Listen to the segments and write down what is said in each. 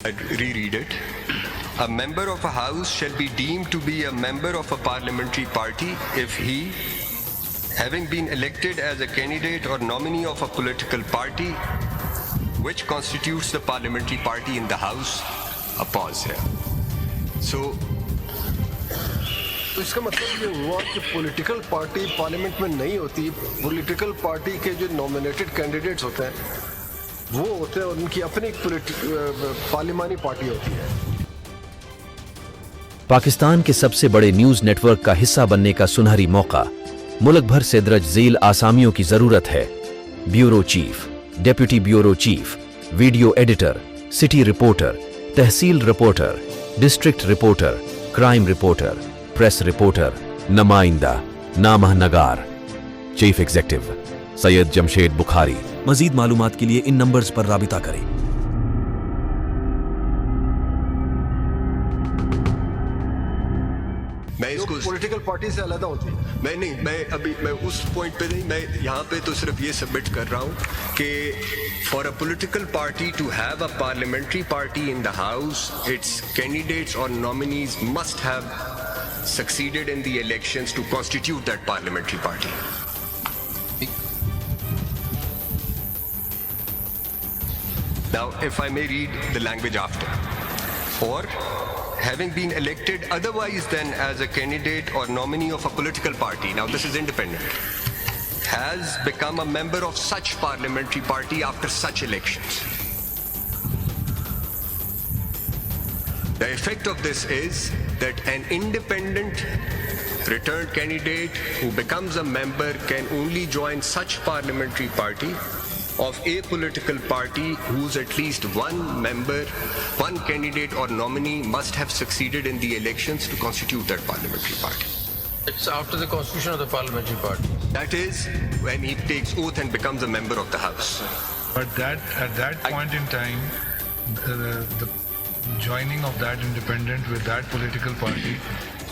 I'd reread it. A member of a house shall be deemed to be a member of a parliamentary party if he, having been elected as a candidate or nominee of a political party, which constitutes the parliamentary party in the house, a pause here. So, تو اس کا مطلب یہ ہوا کہ political party parliament میں نہیں ہوتی. Political party کے جو نامینیٹڈ کینڈیڈیٹس ہوتے ہیں وہ ہوتے ہیں اور ان کی اپنی پارلیمانی پارٹی ہوتی ہے. پاکستان کے سب سے بڑے نیوز نیٹ ورک کا حصہ بننے کا سنہری موقع. ملک بھر سے درج ذیل آسامیوں کی ضرورت ہے: bureau chief, deputy bureau chief, video editor, city reporter, تحصیل reporter, district reporter, crime reporter, press reporter, نمائندہ، نامہ نگار. Chief executive Syed Jamshed Bukhari. مزید معلومات کے لیے ان نمبرز پر رابطہ کریں. میں اس کو پولیٹیکل پارٹی سے علیحدہ ہوتی ہے. میں اس پوائنٹ پہ نہیں، میں یہاں پہ تو صرف یہ سبمٹ کر رہا ہوں کہ for a political party to have a parliamentary party in the house its candidates اور nominees must have succeeded in the elections to constitute that parliamentary party. Now, if I may read the language after. Or, having been elected otherwise than as a candidate or nominee of a political party, now this is independent, has become a member of such parliamentary party after such elections. The effect of this is that an independent returned candidate who becomes a member can only join such parliamentary party of a political party whose at least one member, one candidate or nominee must have succeeded in the elections to constitute that parliamentary party. It's after the constitution of the parliamentary party. That is when he takes oath and becomes a member of the house. But at that point in time, the joining of that independent with that political party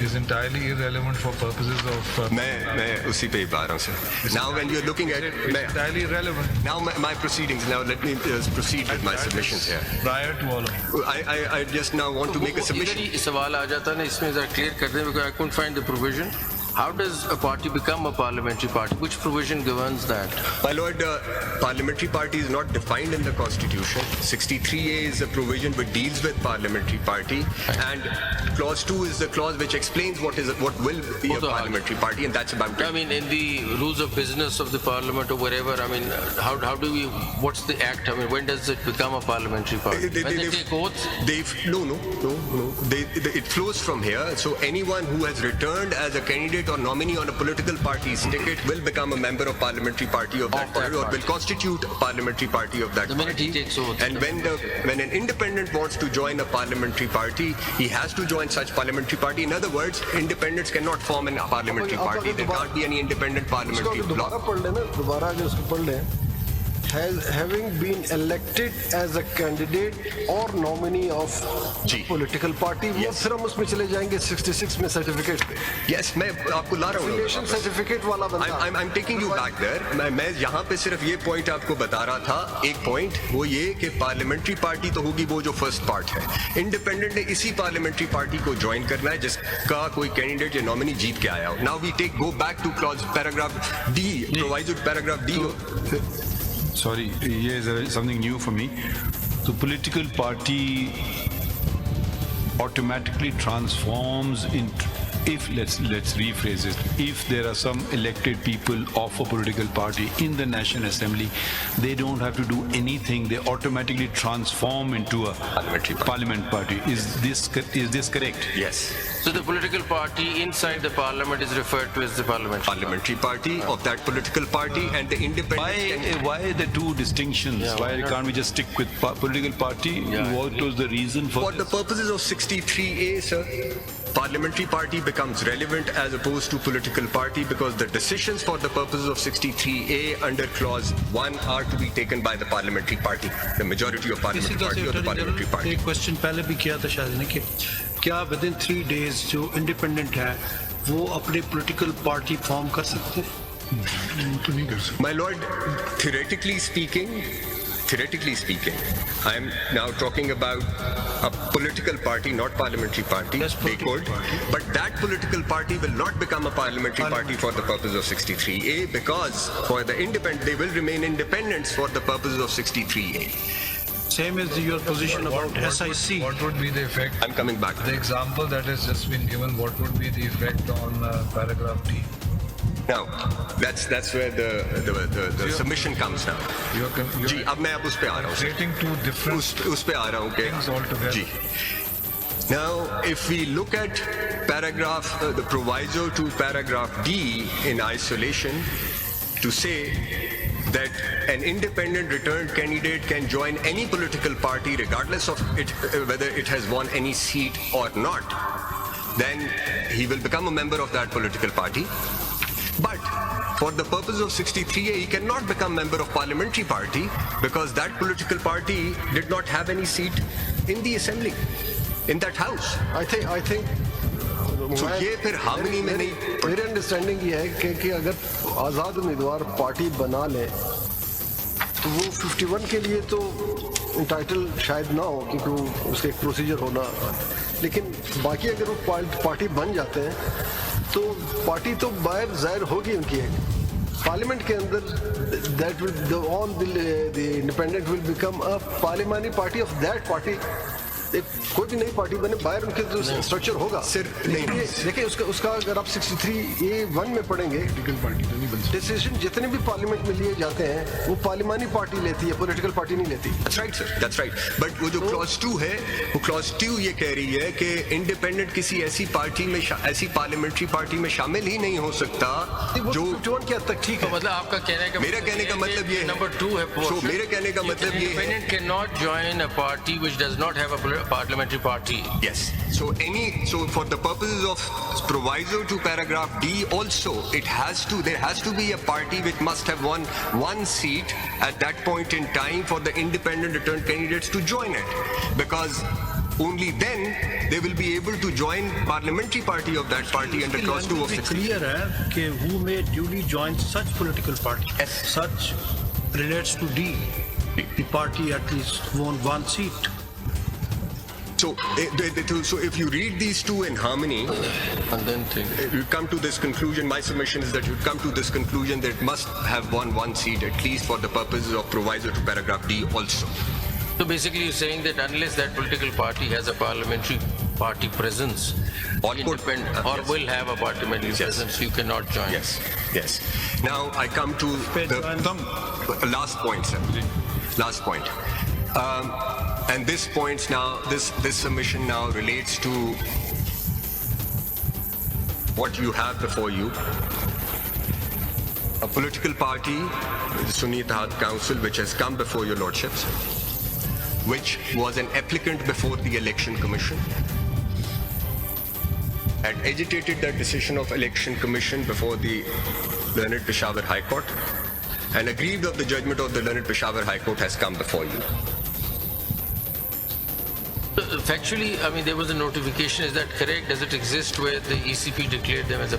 is entirely irrelevant for purposes of میں اسی پہ ہی بات رہا ہوں سر. Now when you're looking at it, it's entirely irrelevant now my proceedings, now let me proceed with my submissions here. prior to all of it. I just now want to make a submission. ادھر ہی سوال آ جاتا ہے نا، اس میں ذرا clear کر دیں because I couldn't find the provision. How does a party become a parliamentary party? Which provision governs that? My lord, parliamentary party is not defined in the constitution. 63A is a provision which deals with parliamentary party, and clause 2 is the clause which explains what will be a parliamentary party, and that's about it. I mean, in the rules of business of the parliament or wherever, I mean, how do we, what's the act? I mean, when does it become a parliamentary party? When they take oaths? No. It flows from here. So anyone who has returned as a candidate or nominee on a political party's ticket will become a member of parliamentary party of that party, or will constitute a parliamentary party of that The minute party. he takes oath. And when an independent wants to join a parliamentary party, he has to join such parliamentary party. In other words, independents cannot form a parliamentary party. There can't be any independent parliamentary bloc. دوبارہ پڑھ لیں نا، دوبارہ جو اس کو پڑھ لیں. Having been elected as a candidate or nominee of political party, وہ پھر ہم اس میں چلے جائیں گے 66 میں سرٹیفکیٹ پہ. Yes, میں آپ کو لا رہا ہوں. ریلیشن سرٹیفکیٹ والا بندہ. I'm taking you back there. میں یہاں پہ صرف یہ پوائنٹ آپ کو بتا رہا تھا. ایک پوائنٹ وہ یہ کہ پارلیمنٹری پارٹی تو ہوگی وہ جو فرسٹ پارٹ ہے. انڈیپینڈنٹ نے اسی پارلیمنٹری پارٹی کو جوائن کرنا ہے جس کا کوئی کینڈیڈیٹ یا نامنی جیت کے آیا ہو. Now we go back to clause paragraph D, proviso paragraph D. Sorry, here is something new for me. The political party automatically transforms into, if let's rephrase it, if there are some elected people of a political party in the National Assembly, they don't have to do anything. They automatically transform into a parliament party. Is this correct? Yes. So the political party inside the parliament is referred to as the parliamentary party of that political party, and the independent. Why the two distinctions? Why can't we just stick with political party? What was the reason for the purposes of 63A, sir? Parliamentary party becomes relevant as opposed to political party because the decisions for the purposes of 63A under clause 1 are to be taken by the parliamentary party, the majority of parliamentary party or the parliamentary party. ایک question پہلے بھی کیا تھا شاید نے کہ کیا with in 3 days جو انڈیپینڈنٹ ہے وہ اپنی پولیٹیکل پارٹی فارم کر سکتے ہیں؟ My lord, theoretically speaking, theoretically speaking, I am now talking about a political party, not parliamentary party. Yes, They political could, party. but that political party will not become a parliamentary party for the purpose of 63A, because for the independent, they will remain independents for the purposes of 63A. Same as your position about SIC. What would be the effect? I'm coming back. The example that has just been given, what would be the effect on paragraph D? Now, that's where the submission comes now. You're जी, अब मैं अब उस पे आ रहा हूँ. creating two different उस पे आ रहा हूँ कि things altogether. Ji. Now, if we look at paragraph, the proviso to paragraph D in isolation, to say that an independent returned candidate can join any political party regardless of it, whether it has won any seat or not, then he will become a member of that political party. But for the purpose of 63A, he cannot become member of parliamentary party because that political party did not have any seat in the assembly, in that house. I think So ये फिर harmony में नहीं. मेरी understanding ये है कि अगर आज़ाद उम्मीदवार पार्टी बना ले तो वो 51 के लिए तो इंटाइटल शायद ना हो, क्योंकि वो उसका एक प्रोसीजर होना, लेकिन बाकी अगर वो पार्टी बन जाते हैं तो पार्टी तो बाहर जाहिर होगी उनकी एक पार्लियामेंट के अंदर, that will the independent will become a parliamentary party of that party. एक कोई भी नई पार्टी बने बाहर उनके जो स्ट्रक्चर होगा सिर्फ नहीं. देखिए उसका अगर आप 63A1 में पढ़ेंगे, डिसीजन जितने भी पार्लियामेंट में लिए जाते हैं वो पार्लियामानी पार्टी लेती है, पॉलिटिकल पार्टी नहीं लेती. That's right, sir. That's right. But वो जो clause 2 है, वो clause 2 ये कह रही है कि इंडिपेंडेंट किसी ऐसी पार्टी में, ऐसी पार्लियामेंट्री पार्टी में शामिल ही नहीं हो सकता जो 51 के हद तक ठीक तो है. मतलब आपका कहने का मेरा कहने का मतलब ये है. नंबर 2 है. So, मेरे कहने का मतलब ये है. Independent cannot join a party which does not have a parliamentary party. Yes. So for the purposes of proviso to paragraph D also, there has to be a party which must have won one seat at that point in time for the independent returned candidates to join it, because only then they will be able to join parliamentary party of that party under clause 2 of 60. Clear है कि who may duly join such political party. Yes. Such relates to D. The party at least won one seat. So if you read these two in harmony, And then think. you come to this conclusion. My submission is that you come to this conclusion that it must have won one seat at least for the purposes of proviso to paragraph D also. So basically you're saying that unless that political party has a parliamentary party presence, Or could- independent, or yes. will have a parliamentary Yes. presence, you cannot join. Yes. Now I come to the last point, sir. Last point. And this points now, this submission now relates to what you have before you. A political party, the Sunni Ittihad Council, which has come before your lordships, which was an applicant before the Election Commission, had agitated the decision of Election Commission before the Learned Peshawar High Court, and aggrieved of the judgment of the Learned Peshawar High Court has come before you. Factually, I mean, there was a notification. Is that correct? Does it exist where the ECP declared them as a